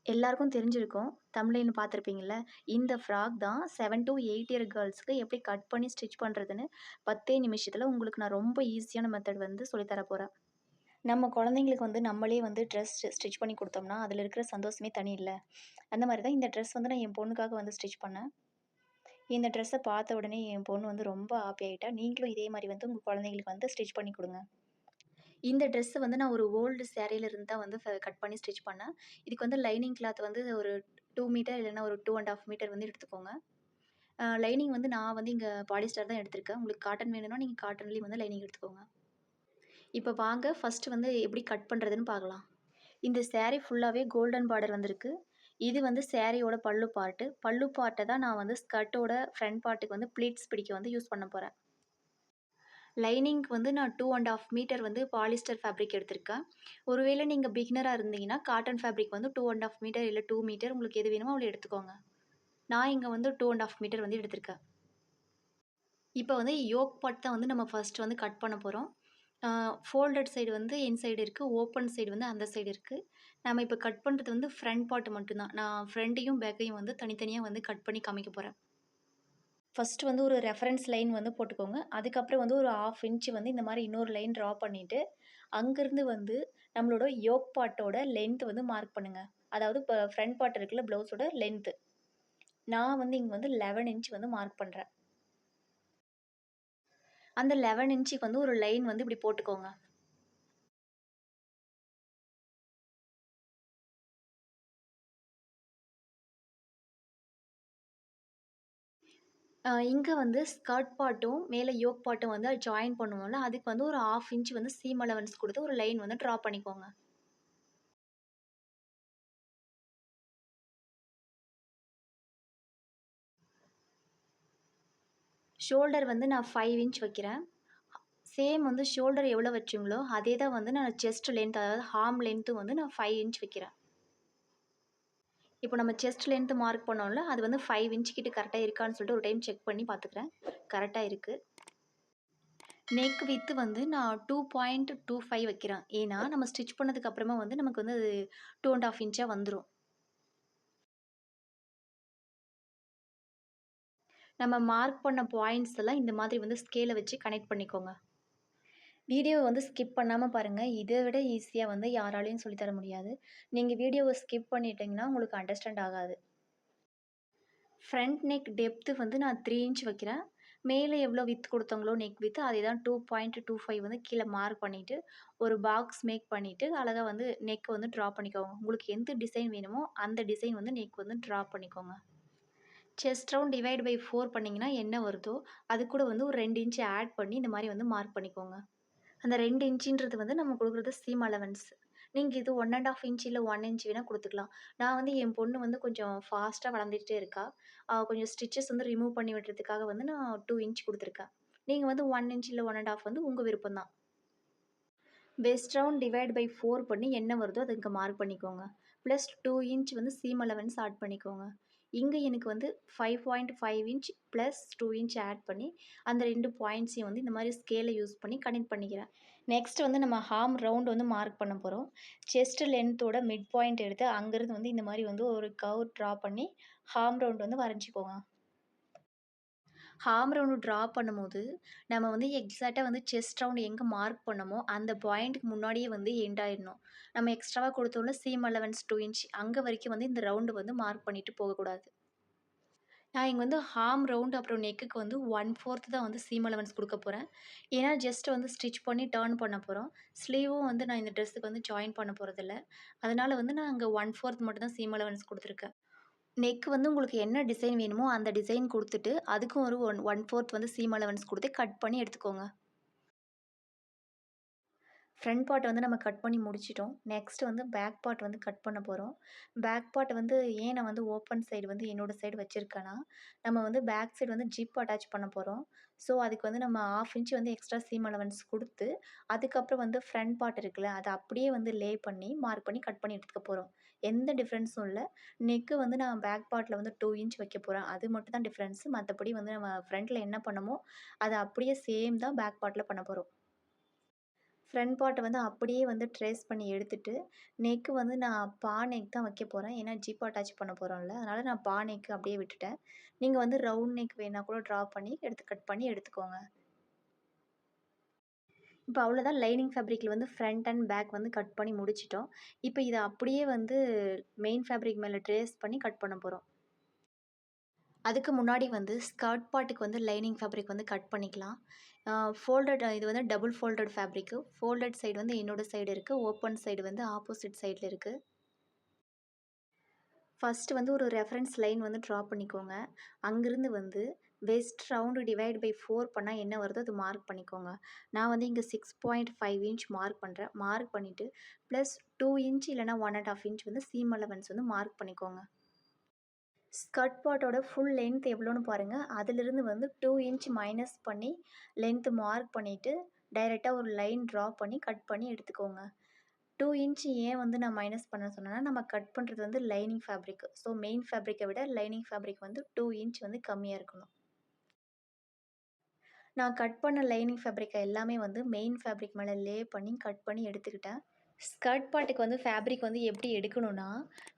எல்லாருக்கும் தெரிஞ்சிருக்கும். தம்ப்நெயில் பார்த்துருப்பீங்கள்ல. இந்த ஃப்ராக் தான் 7 டூ 8 இயர் கேர்ள்ஸ்க்கு எப்படி கட் பண்ணி ஸ்டிச் பண்ணுறதுன்னு 10 நிமிஷத்துல உங்களுக்கு நான் ரொம்ப ஈஸியான மெத்தட் வந்து சொல்லி தர போறேன். நம்ம குழந்தைங்களுக்கு வந்து நம்மளே வந்து ட்ரெஸ் ஸ்டிச் பண்ணி குடுத்தோம்னா, அதில இருக்கிற சந்தோஷமே தனி இல்ல. அந்த மாரி தான் இந்த ட்ரெஸ் வந்து நான் என் பொண்ணுக்காக வந்து ஸ்டிச் பண்ணேன். இந்த ட்ரெஸ்ஸ பார்த்த உடனே என் பொண்ணு வந்து ரொம்ப ஹாப்பி ஆயிட்டா. நீங்களும் இதே மாரி வந்து உங்க குழந்தைங்களுக்கு வந்து ஸ்டிச் பண்ணி குடுங்க. இந்த ட்ரெஸ் வந்து நான் ஒரு ஓல்டு சாரீல இருந்து தான் வந்து கட் பண்ணி ஸ்டிச் பண்ணேன். இதுக்கு வந்து லைனிங் கிளாத் வந்து ஒரு 2 மீட்டர் இல்லன்னா ஒரு 2 1/2 மீட்டர் வந்து எடுத்துக்கோங்க. லைனிங் வந்து நான் வந்து இங்க பாலிஸ்டர் தான் எடுத்திருக்கேன். உங்களுக்கு காட்டன் வேணும்னா நீங்க காட்டன்லேயும் வந்து லைனிங் எடுத்துக்கோங்க. இப்ப வாங்க ஃபர்ஸ்ட்டு வந்து எப்படி கட் பண்றதுன்னு பார்க்கலாம். இந்த சாரி ஃபுல்லாவே கோல்டன் பார்டர் வந்திருக்கு. இது வந்து சாரியோட பல்லு பார்ட்டு. பல்லு பார்ட்ட தான் நான் வந்து ஸ்கர்ட்டோட ஃப்ரண்ட் பார்ட்டுக்கு வந்து ப்ளீட்ஸ் பிடிக்க வந்து யூஸ் பண்ண போறேன். லைனிங்க்கு வந்து நான் 2 1/2 மீட்டர் வந்து பாலிஸ்டர் ஃபேப்ரிக் எடுத்திருக்கேன். ஒருவேளை நீங்க பிகினரா இருந்தீங்கன்னா, காட்டன் ஃபேப்ரிக் வந்து 2 1/2 மீட்டர் இல்ல 2 மீட்டர் உங்களுக்கு எது வேணுமோ அவ்வளோ எடுத்துக்கோங்க. நான் இங்க வந்து 2 1/2 மீட்டர் வந்து எடுத்திருக்கேன். இப்ப வந்து யோக் பார்ட் தான் வந்து நம்ம ஃபர்ஸ்ட் வந்து கட் பண்ண போறோம். ஃபோல்டட் சைடு வந்து என் சைடு இருக்கு. ஓப்பன் சைடு வந்து அந்த சைடு இருக்கு. நம்ம இப்ப கட் பண்றது வந்து ஃப்ரண்ட் பார்ட் மட்டும் தான். நான் ஃப்ரண்ட்டையும், பேக்கையும் வந்து தனித்தனியா வந்து கட் பண்ணி காமிக்க போறேன். ஃபர்ஸ்ட் வந்து ஒரு ரெஃபரன்ஸ் லைன் வந்து போட்டுக்கோங்க. அதுக்கப்புறம் வந்து ஒரு 1/2 இன்ச் வந்து இந்த மாரி இன்னொரு லைன் ட்ரா பண்ணிட்டு, அங்கருந்து வந்து நம்மளோட யோக் பார்ட்டோட லென்த் வந்து மார்க் பண்ணுங்க. அதாவது இப்ப ஃப்ரண்ட் பார்ட் இருக்குல்ல ப்ளவுஸோட லென்த். நான் வந்து இங்க வந்து 11 இன்ச் வந்து மார்க் பண்றேன். அந்த 11 இன்ச்சுக்கு வந்து ஒரு லைன் வந்து இப்படி போட்டுக்கோங்க. இங்க வந்து ஸ்கர்ட் பார்ட்டும், மேல யோக் பார்ட்டும் வந்து ஜாயின் பண்ணுவோம்ல, அதுக்கு வந்து ஒரு 1/2 இன்ச் வந்து சீம் அலவன்ஸ் குடுத்து ஒரு லைன் வந்து ட்ரா பண்ணிக்கோங்க. ஷோல்டர் வந்து நான் 5 இன்ச் வைக்கிறேன். சேம் வந்து ஷோல்டர் எவ்வளோ வச்சீங்களோ, அதே தான் வந்து நான் செஸ்ட் லென்த் அதாவது ஆர்ம் லென்த்தும் வந்து நான் 5 இன்ச் வைக்கிறேன். இப்போ நம்ம செஸ்ட் லென்த் மார்க் பண்ணோம்ல, அது வந்து 5 இன்ச் கிட்ட கரெக்ட்டா இருக்கான்னு சொல்லிட்டு ஒரு டைம் செக் பண்ணி பார்த்துக்கிறேன். கரெக்ட்டா இருக்கு. நெக் விட்த் வந்து நான் 2.25 வைக்கிறேன். ஏன்னா, நம்ம ஸ்டிச் பண்ணதுக்கு அப்புறமா வந்து நமக்கு வந்து அது 2 1/2 இன்ச்சா வந்துரும். நம்ம மார்க் பண்ண பாயிண்ட்ஸ் எல்லாம் இந்த மாதிரி வந்து ஸ்கேல வச்சு கனெக்ட் பண்ணிக்கோங்க. வீடியோவ வந்து ஸ்கிப் பண்ணாம பாருங்க. இத விட ஈஸியா வந்து யாராலயும் சொல்லி தர முடியாது. நீங்க வீடியோவ ஸ்கிப் பண்ணிட்டீங்கன்னா, உங்களுக்கு அண்டர்ஸ்டாண்ட் ஆகாது. ஃப்ரண்ட் நெக் டெப்த் வந்து நான் 3 இன்ச் வைக்கிறேன். மேல எவ்வளோ விட்த் குடுத்தாங்களோ நெக் விட்த் அதே தான் 2.25 வந்து கீழ மார்க் பண்ணிட்டு, ஒரு பாக்ஸ் மேக் பண்ணிட்டு, அழகா வந்து நெக் வந்து ட்ரா பண்ணிக்கோங்க. உங்களுக்கு எந்த டிசைன் வேணுமோ, அந்த டிசைன் வந்து நெக் வந்து ட்ரா பண்ணிக்கோங்க. செஸ்ட் ரவுண்ட் டிவைட் பை 4 பண்ணீங்கன்னா என்ன வருதோ, அது கூட வந்து ஒரு 2 இன்ச் ஆட் பண்ணி இந்த மாரி வந்து மார்க் பண்ணிக்கோங்க. அந்த 2 இன்ச்சுன்றது வந்து நம்ம குடுக்குறது சீம் அலவன்ஸ். நீங்க இது 1 1/2 இன்ச் இல்ல 1 இன்ச் வேணா குடுத்துக்கலாம். நான் வந்து என் பொண்ணு வந்து கொஞ்சம் ஃபாஸ்ட்டா வளர்ந்துட்டே இருக்கா. கொஞ்சம் ஸ்டிச்சஸ் வந்து ரிமூவ் பண்ணி விடுறதுக்காக வந்து நான் 2 இன்ச் குடுத்துருக்கேன். நீங்க வந்து 1 இன்ச் இல்ல 1 1/2 வந்து உங்க விருப்பம் தான். வெஸ்ட் ரவுண்ட் டிவைட் பை 4 பண்ணி என்ன வருதோ அத இங்க மார்க் பண்ணிக்கோங்க. ப்ளஸ் 2 இன்ச் வந்து சீம் அலவன்ஸ் ஆட் பண்ணிக்கோங்க. இங்க எனக்கு வந்து 5.5 இன்ச் ப்ளஸ் 2 இன்ச் ஆட் பண்ணி, அந்த 2 பாயிண்ட்ஸையும் வந்து இந்த மாரி ஸ்கேல யூஸ் பண்ணி கனெக்ட் பண்ணிக்கிறேன். நெக்ஸ்ட் வந்து நம்ம ஆர்ம் ரவுண்ட் வந்து மார்க் பண்ண போறோம். செஸ்ட் லென்த்தோட மிட் பாயிண்ட் எடுத்து அங்கருந்து வந்து இந்த மாரி வந்து ஒரு கர்வ் ட்ரா பண்ணி, ஆர்ம் ரவுண்ட் வந்து வரைஞ்சுக்கோங்க. ஆர்ம் ரவுண்ட் ட்ரா பண்ணும்போது, நம்ம வந்து எக்ஸாக்ட்டா வந்து செஸ்ட் ரவுண்ட் எங்க மார்க் பண்ணோமோ, அந்த பாயிண்ட்க்கு முன்னாடியே வந்து எண்ட் ஆயிரணும். நம்ம எக்ஸ்ட்ராவா கொடுத்தோம்ல சீம் அலவன்ஸ் 2 இன்ச் அங்க வரைக்கும் வந்து இந்த ரவுண்ட் வந்து மார்க் பண்ணிட்டு போகக்கூடாது. நான் இங்க வந்து ஆர்ம் ரவுண்ட் அப்புறம் நெக்குக்கு வந்து 1/4 தான் வந்து சீம் அலவன்ஸ் குடுக்க போறேன். ஏன்னா, ஜஸ்ட் வந்து ஸ்டிச் பண்ணி டர்ன் பண்ண போறோம். ஸ்லீவும் வந்து நான் இந்த ட்ரெஸ்ஸுக்கு வந்து ஜாயின் பண்ண போறதில்ல. அதனால வந்து நான் அங்க 1/4 மட்டும் தான் சீம் அலவன்ஸ் குடுத்துருக்கேன். நெக் வந்து உங்களுக்கு என்ன டிசைன் வேணுமோ, அந்த டிசைன் குடுத்துட்டு, அதுக்கும் ஒரு 1/4 வந்து சீம் அலவன்ஸ் குடுத்து கட் பண்ணி எடுத்துக்கோங்க. ஃப்ரண்ட் பார்ட் வந்து நம்ம கட் பண்ணி முடிச்சுட்டோம். நெக்ஸ்ட் வந்து பேக் பார்ட் வந்து கட் பண்ண போறோம். பேக் பார்ட் வந்து ஏன் நான் வந்து ஓப்பன் சைடு வந்து என்னோட சைடு வச்சிருக்கேன்னா, நம்ம வந்து பேக் சைடு வந்து ஜிப் அட்டாச் பண்ண போறோம். ஸோ, அதுக்கு வந்து நம்ம 1/2 இன்ச் வந்து எக்ஸ்ட்ரா சீம் அலவன்ஸ் குடுத்து, அதுக்கப்புறம் வந்து ஃப்ரண்ட் பார்ட் இருக்குல்ல, அத அப்படியே வந்து லே பண்ணி, மார்க் பண்ணி கட் பண்ணி எடுத்துக்க போறோம். எந்த டிஃப்ரென்ஸும் இல்ல. நெக்கு வந்து நான் பேக் பார்ட்ல வந்து 2 இன்ச் வைக்க போறேன். அது மட்டும் தான் டிஃப்ரென்ஸ். மத்தபடி வந்து நம்ம ஃப்ரண்ட்ல என்ன பண்ணோமோ, அத அப்படியே சேம் தான் பேக் பார்ட்ல பண்ண போறோம். ஃப்ரண்ட் பார்ட்ட வந்து அப்படியே வந்து ட்ரேஸ் பண்ணி எடுத்துட்டு, நெக் வந்து நான் நெக் தான் வைக்க போறேன். ஏன்னா ஜிப் அட்டாச் பண்ண போறோம்ல. அதனால நான் நெக் அப்படியே விட்டுட்டேன். நீங்க வந்து ரவுண்ட் நெக் வேணா கூட ட்ரா பண்ணி கட் பண்ணி எடுத்துக்கோங்க. இப்ப அவ்வளோதான் லைனிங் ஃபேப்ரிக்ல வந்து ஃப்ரண்ட் அண்ட் பேக் வந்து கட் பண்ணி முடிச்சுட்டோம். இப்ப இத அப்படியே வந்து மெயின் ஃபேப்ரிக் மேல ட்ரேஸ் பண்ணி கட் பண்ண போறோம். அதுக்கு முன்னாடி வந்து ஸ்கர்ட் பார்ட்டுக்கு வந்து லைனிங் ஃபேப்ரிக் வந்து கட் பண்ணிக்கலாம். இது வந்து double folded fabric. Folded side வந்து என்னோட சைடு இருக்கு. ஓப்பன் சைடு வந்து ஆப்போசிட் சைடுல இருக்கு. ஃபர்ஸ்ட்டு வந்து ஒரு ரெஃபரன்ஸ் லைன் வந்து ட்ரா பண்ணிக்கோங்க. அங்கிருந்து வந்து வெஸ்ட் ரவுண்டு டிவைட் பை 4 பண்ணா என்ன வருதோ அது மார்க் பண்ணிக்கோங்க. நான் வந்து இங்க 6.5 இன்ச் மார்க் பண்றேன். மார்க் பண்ணிட்டு ப்ளஸ் 2 இன்ச் இல்லன்னா 1 1/2 இன்ச் வந்து சீம் அலவன்ஸ் வந்து மார்க் பண்ணிக்கோங்க. ஸ்கர்ட் பார்ட்டோட ஃபுல் லென்த் எவ்வளோன்னு பாருங்க. அதிலிருந்து வந்து 2 இன்ச் மைனஸ் பண்ணி லென்த் மார்க் பண்ணிட்டு, டைரக்ட்டா ஒரு லைன் ட்ரா பண்ணி கட் பண்ணி எடுத்துக்கோங்க. 2 இன்ச் ஏன் வந்து நான் மைனஸ் பண்ண சொன்னேன்னா, நம்ம கட் பண்ணுறது வந்து லைனிங் ஃபேப்ரிக். ஸோ மெயின் ஃபேப்ரிக்க விட லைனிங் ஃபேப்ரிக் வந்து 2 இன்ச் வந்து கம்மியா இருக்கணும். நான் கட் பண்ண லைனிங் ஃபேப்ரிக்க எல்லாமே வந்து மெயின் ஃபேப்ரிக் மேல லே பண்ணி கட் பண்ணி எடுத்துக்கிட்டேன். ஸ்கர்ட் பார்ட்டுக்கு வந்து ஃபேப்ரிக் வந்து எப்படி எடுக்கணும்னா,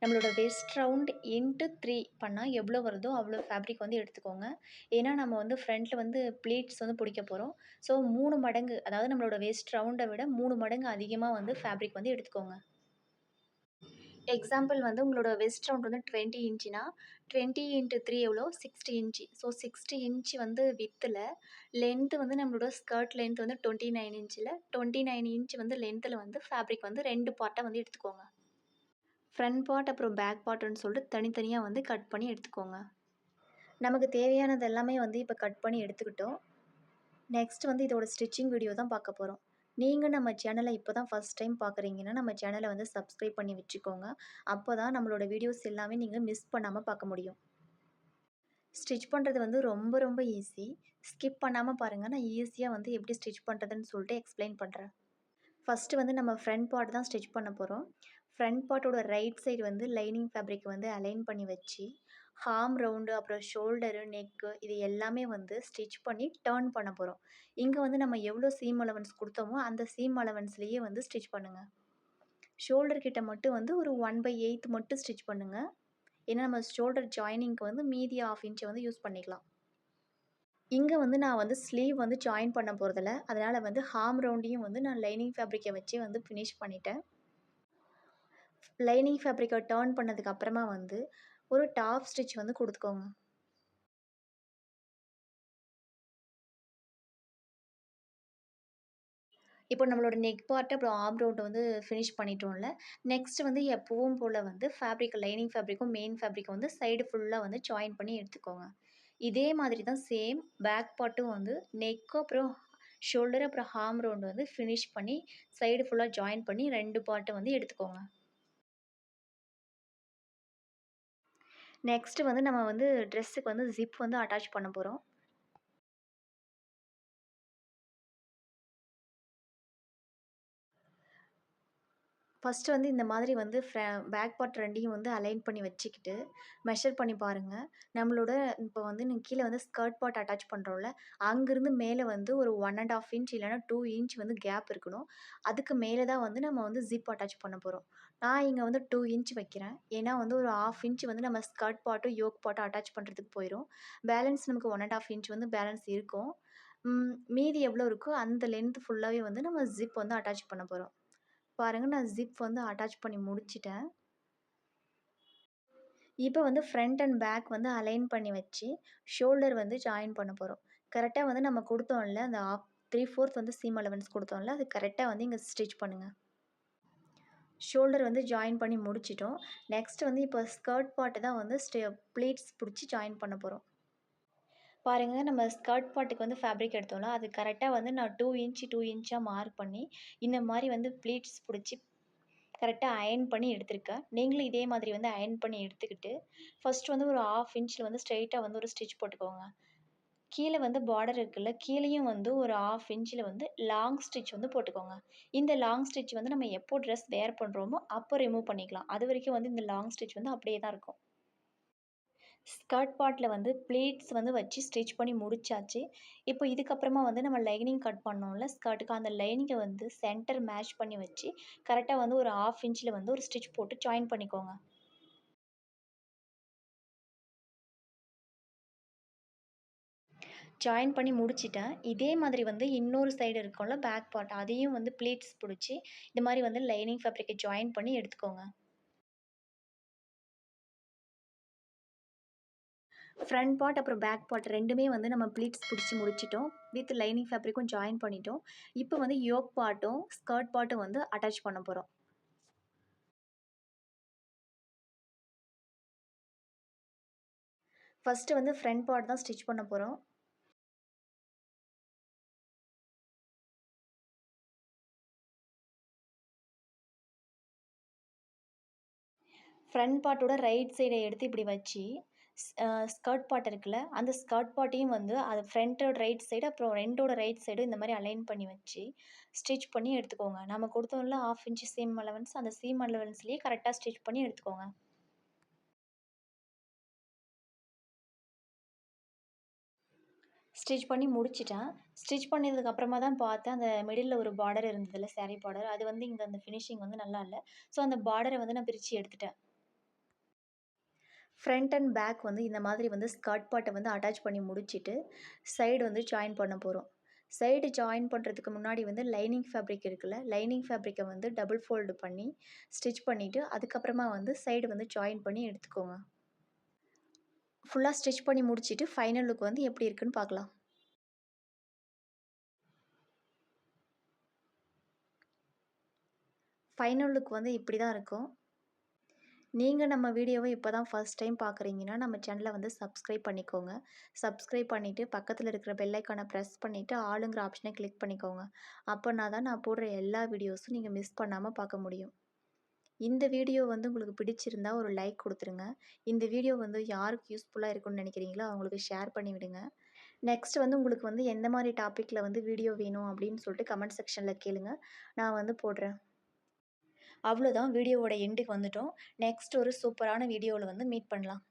நம்மளோட வெஸ்ட் ரவுண்ட் இன்ட்டு 3 பண்ணா எவ்வளோ வருதோ அவ்வளோ ஃபேப்ரிக் வந்து எடுத்துக்கோங்க. ஏன்னா நம்ம வந்து ஃப்ரண்ட்ல வந்து ப்ளீட்ஸ் வந்து பிடிக்க போறோம். ஸோ 3 மடங்கு அதாவது நம்மளோட வெஸ்ட் ரவுண்ட விட 3 மடங்கு அதிகமா வந்து ஃபேப்ரிக் வந்து எடுத்துக்கோங்க. எக்ஸாம்பிள் வந்து உங்களோட வெஸ்ட் ரவுண்ட் வந்து 20 இன்ச்சுனா 20 இன்ட்டு 3 எவ்வளோ? 60 இன்ச்சு. ஸோ 60 இன்ச் வந்து வித்துல, லென்த் வந்து நம்மளோட ஸ்கர்ட் லென்த் வந்து 29 இன்ச்சில 29 இன்ச் வந்து லென்த்துல வந்து ஃபேப்ரிக் வந்து 2 பார்ட்டா வந்து எடுத்துக்கோங்க. ஃப்ரண்ட் பார்ட் அப்புறம் பேக் பார்ட்டுன்னு சொல்லிட்டு தனித்தனியா வந்து கட் பண்ணி எடுத்துக்கோங்க. நமக்கு தேவையானது எல்லாமே வந்து இப்ப கட் பண்ணி எடுத்துக்கிட்டோம். நெக்ஸ்ட் வந்து இதோட ஸ்டிச்சிங் வீடியோ தான் பார்க்க போறோம். நீங்க நம்ம சேனல இப்ப தான் ஃபர்ஸ்ட் டைம் பார்க்குறீங்கன்னா, நம்ம சேனல வந்து சப்ஸ்கிரைப் பண்ணி வச்சுக்கோங்க. அப்ப தான் நம்மளோட வீடியோஸ் எல்லாமே நீங்க மிஸ் பண்ணாம பார்க்க முடியும். ஸ்டிச் பண்றது வந்து ரொம்ப ரொம்ப ஈஸி. ஸ்கிப் பண்ணாம பாருங்க. நான் ஈஸியா வந்து எப்படி ஸ்டிச் பண்றதுன்னு சொல்லிட்டு எக்ஸ்ப்ளைன் பண்றேன். ஃபர்ஸ்ட்டு வந்து நம்ம ஃப்ரண்ட் பார்ட் தான் ஸ்டிச் பண்ண போறோம். ஃப்ரண்ட் பார்ட்டோட ரைட் சைடு வந்து லைனிங் ஃபேப்ரிக் வந்து அலைன் பண்ணி வச்சு, ஹார்ம் ரவுண்டு, அப்புறம் ஷோல்டரு, நெக்கு இது எல்லாமே வந்து ஸ்டிச் பண்ணி டர்ன் பண்ண போறோம். இங்க வந்து நம்ம எவ்வளோ சீம் அலவன்ஸ் குடுத்தோமோ, அந்த சீம் அலவன்ஸ்லயே வந்து ஸ்டிச் பண்ணுங்க. ஷோல்டர் கிட்ட மட்டும் வந்து ஒரு 1/8 மட்டும் ஸ்டிச் பண்ணுங்க. ஏன்னா நம்ம ஷோல்டர் ஜாயினிங்க்கு வந்து மீதி 1/2 இன்ச்ச வந்து யூஸ் பண்ணிக்கலாம். இங்க வந்து நான் வந்து ஸ்லீவ் வந்து ஜாயின் பண்ண போறதில்ல. அதனால வந்து ஹார்ம் ரவுண்டையும் வந்து நான் லைனிங் ஃபேப்ரிக்க வச்சே வந்து ஃபினிஷ் பண்ணிட்டேன். லைனிங் ஃபேப்ரிக்க டர்ன் பண்ணதுக்கு அப்புறமா வந்து ஒரு டாப் ஸ்டிச் வந்து குடுத்துக்கோங்க. இப்போ நம்மளோட நெக் பார்ட் அப்புறம் ஆர்ம் ரவுண்ட் வந்து ஃபினிஷ் பண்ணிட்டோம்ல. நெக்ஸ்ட் வந்து எப்பவும் போல வந்து லைனிங் ஃபேப்ரிக்கும், மெயின் ஃபேப்ரிக்கும் வந்து சைடு ஃபுல்லா வந்து ஜாயின் பண்ணி எடுத்துக்கோங்க. இதே மாதிரி தான் சேம் பேக் பார்ட்டும் வந்து நெக் அப்புறம் ஷோல்டர் அப்புறம் ஆர்ம் ரவுண்ட் வந்து ஃபினிஷ் பண்ணி சைடு ஃபுல்லா ஜாயின் பண்ணி 2 பார்ட்ட வந்து எடுத்துக்கோங்க. நெக்ஸ்ட் வந்து நம்ம வந்து ட்ரெஸ்ஸுக்கு வந்து ஜிப் வந்து அட்டாச் பண்ண போறோம். ஃபர்ஸ்ட்டு வந்து இந்த மாதிரி வந்து பேக் பார்ட் 2யும் வந்து அலைன் பண்ணி வச்சுக்கிட்டு, மெஷர் பண்ணி பாருங்க. நம்மளோட இப்போ வந்து நீங்க கீழ வந்து ஸ்கர்ட் பார்ட் அட்டாச் பண்றோம்ல, அங்கிருந்து மேல வந்து ஒரு 1 1/2 இன்ச் இல்லன்னா 2 இன்ச் வந்து கேப் இருக்கணும். அதுக்கு மேல தான் வந்து நம்ம வந்து ஜிப் அட்டாச் பண்ண போறோம். நான் இங்க வந்து 2 இன்ச் வைக்கிறேன். ஏன்னா வந்து ஒரு 1/2 இன்ச் வந்து நம்ம ஸ்கர்ட் பார்ட்டும், யோக் பார்ட்டும் அட்டாச் பண்றதுக்கு போயிரும். பேலன்ஸ் நமக்கு 1 1/2 இன்ச் வந்து பேலன்ஸ் இருக்கும். மீதி எவ்வளோ இருக்கோ அந்த லென்த் ஃபுல்லாவே வந்து நம்ம ஜிப் வந்து அட்டாச் பண்ண போறோம். பாருங்க நான் ஜிப் வந்து அட்டாச் பண்ணி முடிச்சுட்டேன். இப்போ வந்து ஃப்ரண்ட் அண்ட் பேக் வந்து அலைன் பண்ணி வச்சு, ஷோல்டர் வந்து ஜாயின் பண்ண போறோம். கரெக்ட்டா வந்து நம்ம குடுத்தோம்ல, அந்த 3/4 வந்து சீம் அலவன்ஸ் குடுத்தோம்ல, அது கரெக்ட்டா வந்து இங்க ஸ்டிச் பண்ணுங்க. ஷோல்டர் வந்து ஜாயின் பண்ணி முடிச்சுட்டோம். நெக்ஸ்ட் வந்து இப்போ ஸ்கர்ட் பார்ட் தான் வந்து ப்ளீட்ஸ் புடிச்சு ஜாயின் பண்ண போறோம். பாருங்க நம்ம ஸ்கர்ட் பார்ட்டுக்கு வந்து ஃபேப்ரிக் எடுத்தோம்ல, அது கரெக்ட்டா வந்து நான் 2 இன்ச் 2 இன்ச்சா மார்க் பண்ணி, இந்த மாரி வந்து ப்ளீட்ஸ் புடிச்சு கரெக்ட்டா அயர்ன் பண்ணி எடுத்திருக்கேன். நீங்களும் இதே மாதிரி வந்து அயர்ன் பண்ணி எடுத்துக்கிட்டு, ஃபர்ஸ்ட் வந்து ஒரு 1/2 இன்ச்ல வந்து ஸ்ட்ரெயிட்டா வந்து ஒரு ஸ்டிச் போட்டுக்கோங்க. கீழ வந்து பார்டர் இருக்குல்ல, கீழயும் வந்து ஒரு 1/2 இன்ச்ல வந்து லாங் ஸ்டிச் வந்து போட்டுக்கோங்க. இந்த லாங் ஸ்டிச் வந்து நம்ம எப்போ ட்ரெஸ் வேர் பண்றோமோ, அப்போ ரிமூவ் பண்ணிக்கலாம். அதுவரைக்கும் வந்து இந்த லாங் ஸ்டிச் வந்து அப்படியே தான் இருக்கும். ஸ்கர்ட் பார்ட்ல வந்து ப்ளீட்ஸ் வந்து வச்சு ஸ்டிச் பண்ணி முடிச்சாச்சு. இப்போ இதுக்கப்புறமா வந்து நம்ம லைனிங் கட் பண்ணோம்ல ஸ்கர்ட்டுக்கு, அந்த லைனிங்க வந்து சென்டர் மேட்ச் பண்ணி வச்சு, கரெக்ட்டா வந்து ஒரு 1/2 இன்ச்ல வந்து ஒரு ஸ்டிச் போட்டு ஜாயின் பண்ணிக்கோங்க. ஜாயின் பண்ணி முடிச்சுட்டேன். இதே மாதிரி வந்து இன்னொரு சைடு இருக்கும்ல பேக் பார்ட், அதையும் வந்து ப்ளீட்ஸ் புடிச்சு, இந்த மாரி வந்து லைனிங் ஃபேப்ரிக்க ஜாயின் பண்ணி எடுத்துக்கோங்க. ஃப்ரண்ட் பார்ட் அப்புறம் பேக் பார்ட் 2மே வந்து நம்ம ப்ளீட்ஸ் புடிச்சு முடிச்சுட்டோம். வித் லைனிங் ஃபேப்ரிக்கும் ஜாயின் பண்ணிட்டோம். இப்போ வந்து யோக் பார்ட்டும், ஸ்கர்ட் பார்ட்டும் வந்து அட்டாச் பண்ண போறோம். ஃபர்ஸ்ட்டு வந்து ஃப்ரண்ட் பார்ட் தான் ஸ்டிச் பண்ண போறோம். ஃப்ரண்ட் பார்ட்டோட ரைட் சைட எடுத்து இப்படி வச்சு, ஸ்கர்ட் பார்ட் இருக்குல்ல, அந்த ஸ்கர்ட் பார்ட்டையும் வந்து அது ஃப்ரண்ட்டோட ரைட் சைடு, அப்புறம் 2ஓட ரைட் சைடும் இந்த மாரி அலைன் பண்ணி வச்சு, ஸ்டிச் பண்ணி எடுத்துக்கோங்க. நம்ம கொடுத்தோம்ல 1/2 இன்ச் சீம் அலவன்ஸ், அந்த சீம் அலவன்ஸ்லயே கரெக்ட்டா ஸ்டிச் பண்ணி எடுத்துக்கோங்க. ஸ்டிச் பண்ணி முடிச்சுட்டேன். ஸ்டிச் பண்ணதுக்கு அப்புறமா தான் பார்த்தேன், அந்த மிடில்ல ஒரு பார்டர் இருந்ததுல்ல, சாரி பார்டர். அது வந்து இங்க அந்த ஃபினிஷிங் வந்து நல்லா இல்ல. ஸோ, அந்த பார்டர வந்து நான் பிரிச்சு எடுத்துட்டேன். ஃப்ரண்ட் அண்ட் பேக் வந்து இந்த மாதிரி வந்து ஸ்கர்ட் பார்ட்ட வந்து அட்டாச் பண்ணி முடிச்சுட்டு, சைடு வந்து ஜாயின் பண்ண போறோம். சைடு ஜாயின் பண்ணுறதுக்கு முன்னாடி வந்து லைனிங் ஃபேப்ரிக் இருக்குல்ல, லைனிங் ஃபேப்ரிக்க வந்து டபுள் ஃபோல்டு பண்ணி, ஸ்டிச் பண்ணிட்டு, அதுக்கப்புறமா வந்து சைடு வந்து ஜாயின் பண்ணி எடுத்துக்கோங்க. ஃபுல்லா ஸ்டிச் பண்ணி முடிச்சுட்டு, ஃபைனல் லுக் வந்து எப்படி இருக்குன்னு பார்க்கலாம். ஃபைனல் லுக் வந்து இப்படி தான் இருக்கும். நீங்க நம்ம வீடியோவ இப்ப தான் ஃபர்ஸ்ட் டைம் பார்க்குறீங்கன்னா, நம்ம சேனல வந்து சப்ஸ்கிரைப் பண்ணிக்கோங்க. சப்ஸ்கிரைப் பண்ணிட்டு, பக்கத்துல இருக்கிற பெல் ஐக்கான பிரஸ் பண்ணிட்டு, ஆளுங்கிற ஆப்ஷன கிளிக் பண்ணிக்கோங்க. அப்பன்னா தான் நான் போடுற எல்லா வீடியோஸும் நீங்க மிஸ் பண்ணாம பார்க்க முடியும். இந்த வீடியோ வந்து உங்களுக்கு பிடிச்சிருந்தா ஒரு லைக் குடுத்துருங்க. இந்த வீடியோ வந்து யாருக்கு யூஸ்ஃபுல்லா இருக்கும்னு நினைக்கிறீங்களோ, அவங்களுக்கு ஷேர் பண்ணி விடுங்க. நெக்ஸ்ட் வந்து உங்களுக்கு வந்து எந்த மாரி டாபிக்ல வந்து வீடியோ வேணும் அப்படின்னு சொல்லிட்டு கமெண்ட் செக்ஷன்ல கேளுங்க. நான் வந்து போடுறேன். அவ்வளோதான் வீடியோவோட எண்டுக்கு வந்துட்டோம். நெக்ஸ்ட் ஒரு சூப்பரான வீடியோல வந்து மீட் பண்ணலாம்.